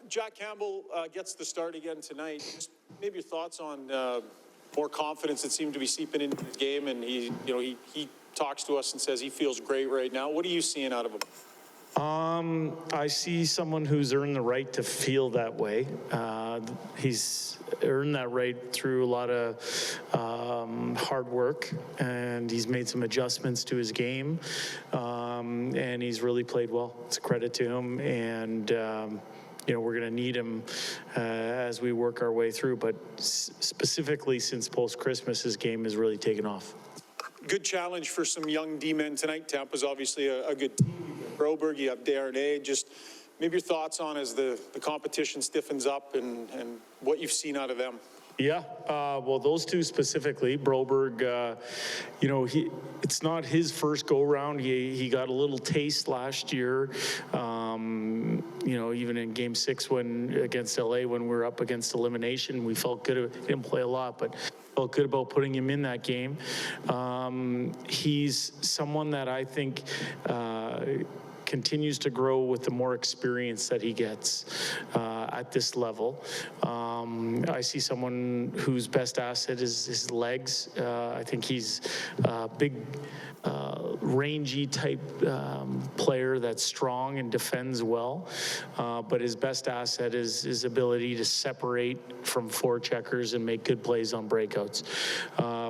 Jack Campbell gets the start again tonight. Just maybe your thoughts on more confidence that seemed to be seeping into the game, and he talks to us and says he feels great right now. What are you seeing out of him? I see someone who's earned the right to feel that way. He's earned that right through a lot of hard work, and he's made some adjustments to his game, and he's really played well. It's a credit to him, and we're going to need him as we work our way through, but specifically since post-Christmas, his game has really taken off. Good challenge for some young D-men tonight. Tampa's obviously a good team. Broberg, you have Darnay. Just maybe your thoughts on as the competition stiffens up and what you've seen out of them. Yeah, well, those two specifically, Broberg, it's not his first go-round. He got a little taste last year, even in Game 6 against LA when we were up against elimination. We felt good. He didn't play a lot, but felt good about putting him in that game. He's someone that I think continues to grow with the more experience that he gets at this level. I see someone whose best asset is his legs. I think he's a big, rangy type player that's strong and defends well. But his best asset is his ability to separate from forecheckers and make good plays on breakouts.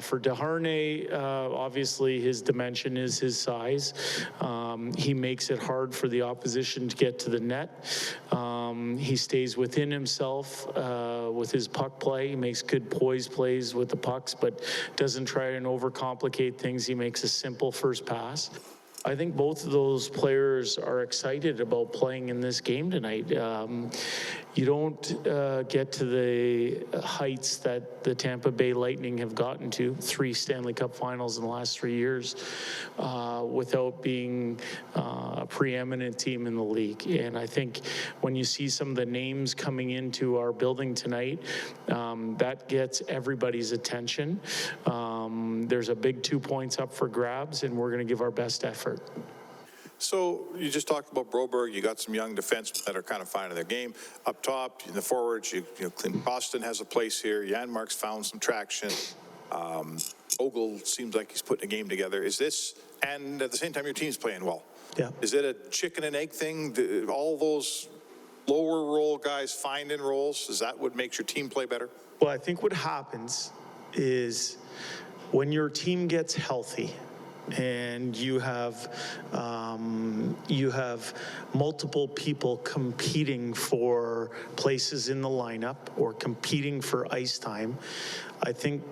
For Desharnais, obviously his dimension is his size. He makes it hard for the opposition to get to the net. He stays within himself with his puck play. He makes good poised plays with the pucks, but doesn't try and overcomplicate things. He makes a simple first pass. I think both of those players are excited about playing in this game tonight. You don't get to the heights that the Tampa Bay Lightning have gotten to, 3 Stanley Cup finals in the last 3 years, without being a preeminent team in the league. And I think when you see some of the names coming into our building tonight, that gets everybody's attention. There's a big 2 points up for grabs, and we're going to give our best effort. So you just talked about Broberg. You got some young defensemen that are kind of finding their game. Up top, in the forwards, Clint Boston has a place here. Janmark's found some traction. Ogle seems like he's putting a game together. Is this, and at the same time, your team's playing well. Yeah. Is it a chicken and egg thing? All those lower role guys finding roles, is that what makes your team play better? Well, I think what happens is when your team gets healthy, and you have multiple people competing for places in the lineup or competing for ice time, I think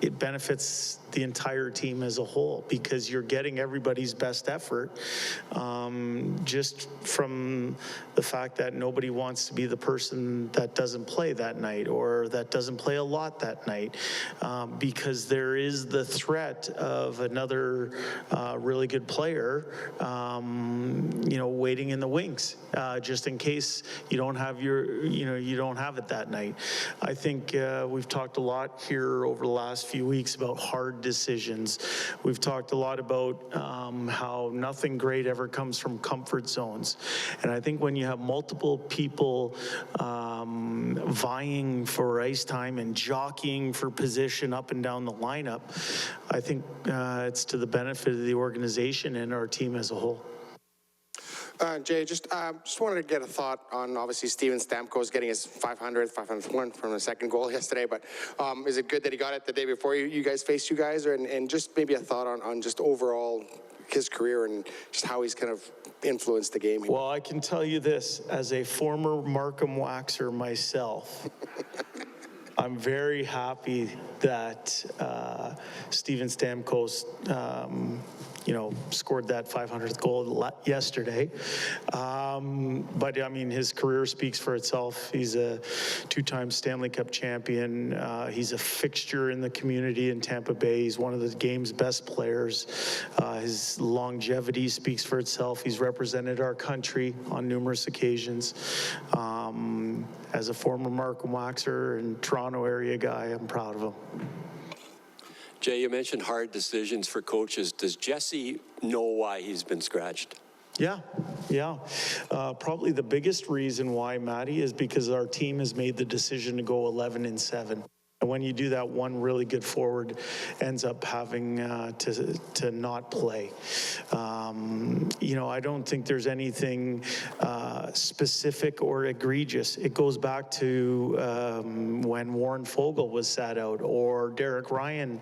it benefits the entire team as a whole because you're getting everybody's best effort just from the fact that nobody wants to be the person that doesn't play that night or that doesn't play a lot that night because there is the threat of another really good player waiting in the wings just in case you don't have you don't have it that night. I think we've talked a lot here over the last few weeks about hard decisions. We've talked a lot about how nothing great ever comes from comfort zones. And I think when you have multiple people vying for ice time and jockeying for position up and down the lineup, I think it's to the benefit of the organization and our team as a whole. Jay, just wanted to get a thought on, obviously, Steven Stamkos getting his 500th one from the second goal yesterday, but is it good that he got it the day before you guys faced you guys? And just maybe a thought on just overall his career and just how he's kind of influenced the game. Well, I can tell you this, as a former Markham Waxer myself, I'm very happy that Steven Stamkos scored that 500th goal yesterday. But I mean, his career speaks for itself. He's a 2-time Stanley Cup champion. He's a fixture in the community in Tampa Bay. He's one of the game's best players. His longevity speaks for itself. He's represented our country on numerous occasions. As a former Markham Waxer and Toronto area guy, I'm proud of him. Jay, you mentioned hard decisions for coaches. Does Jesse know why he's been scratched? Yeah, Yeah, probably the biggest reason why, Matty, is because our team has made the decision to go 11-7. And when you do that, one really good forward ends up having to not play. I don't think there's anything specific or egregious. It goes back to when Warren Fogle was sat out, or Derek Ryan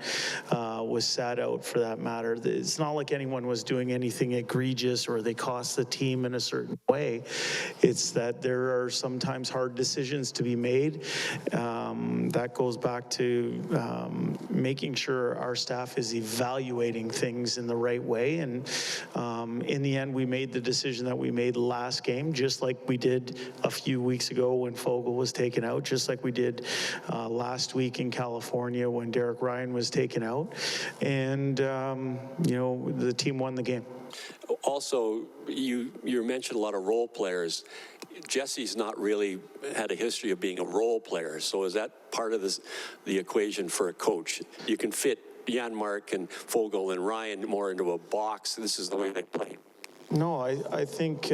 was sat out, for that matter. It's not like anyone was doing anything egregious or they cost the team in a certain way. It's that there are sometimes hard decisions to be made. That goes back to making sure our staff is evaluating things in the right way. And in the end, we made the decision that we made last game, just like we did a few weeks ago when Fogle was taken out, just like we did last week in California when Derek Ryan was taken out. And, the team won the game. Also, you mentioned a lot of role players. Jesse's not really had a history of being a role player, so is that part of the equation for a coach? You can fit Janmark and Fogle and Ryan more into a box. This is the way they play. No, I think,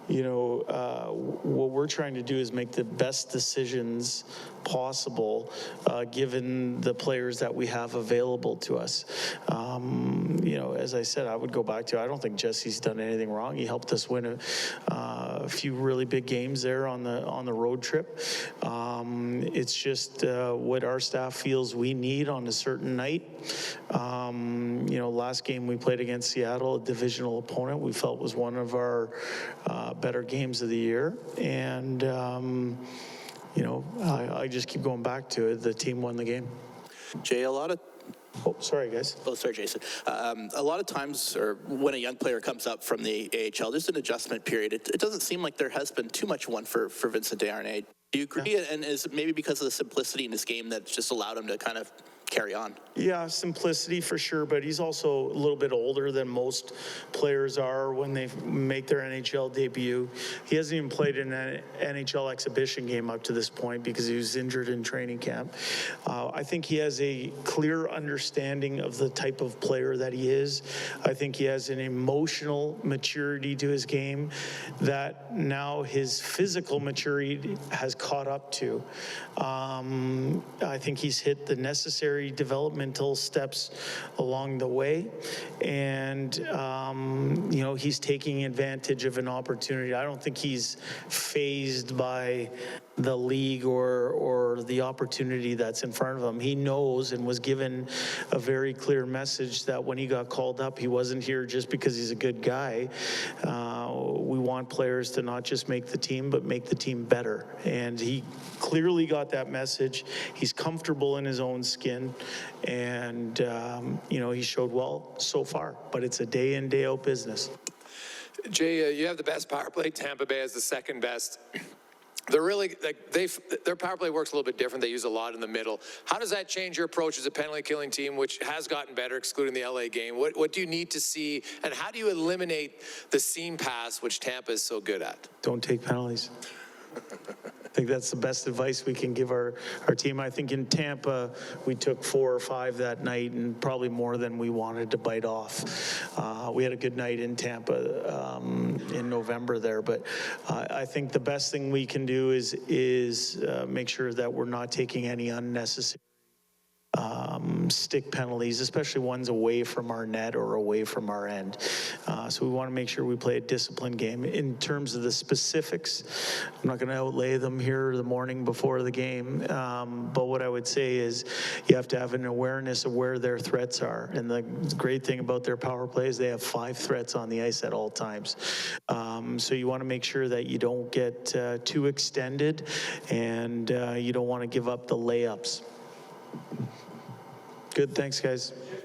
what we're trying to do is make the best decisions possible, given the players that we have available to us. As I said, I would go back to, I don't think Jesse's done anything wrong. He helped us win a few really big games there on the road trip. It's just what our staff feels we need on a certain night. Last game we played against Seattle, a divisional opponent, we felt was one of our better games of the year. And, I just keep going back to it. The team won the game. Jay, Oh, sorry, guys. Oh, sorry, Jason. A lot of times, or when a young player comes up from the AHL, there's an adjustment period. It doesn't seem like there has been too much one for Vincent Desharnais. Do you agree? Yeah. And is it maybe because of the simplicity in this game that just allowed him to kind of carry on? Yeah, simplicity for sure, but he's also a little bit older than most players are when they make their NHL debut. He hasn't even played in an NHL exhibition game up to this point because he was injured in training camp. I think he has a clear understanding of the type of player that he is. I think he has an emotional maturity to his game that now his physical maturity has caught up to. I think he's hit the necessary developmental steps along the way, and he's taking advantage of an opportunity. I don't think he's fazed by the league or the opportunity that's in front of him. He knows and was given a very clear message that when he got called up, he wasn't here just because he's a good guy. We want players to not just make the team, but make the team better. And he clearly got that message. He's comfortable in his own skin, and he showed well so far, but it's a day in, day out business. Jay, you have the best power play. Tampa Bay has the second best. They're really, their power play works a little bit different. They use a lot in the middle. How does that change your approach as a penalty killing team, which has gotten better, excluding the LA game? What do you need to see, and how do you eliminate the seam pass, which Tampa is so good at? Don't take penalties. I think that's the best advice we can give our team. I think in Tampa, we took 4 or 5 that night, and probably more than we wanted to bite off. We had a good night in Tampa in November there, but I think the best thing we can do is make sure that we're not taking any unnecessary stick penalties, especially ones away from our net or away from our end. So we want to make sure we play a disciplined game. In terms of the specifics, I'm not going to outlay them here the morning before the game, but what I would say is you have to have an awareness of where their threats are. And the great thing about their power play is they have 5 threats on the ice at all times. So you want to make sure that you don't get too extended, and you don't want to give up the layups. Good, thanks, guys.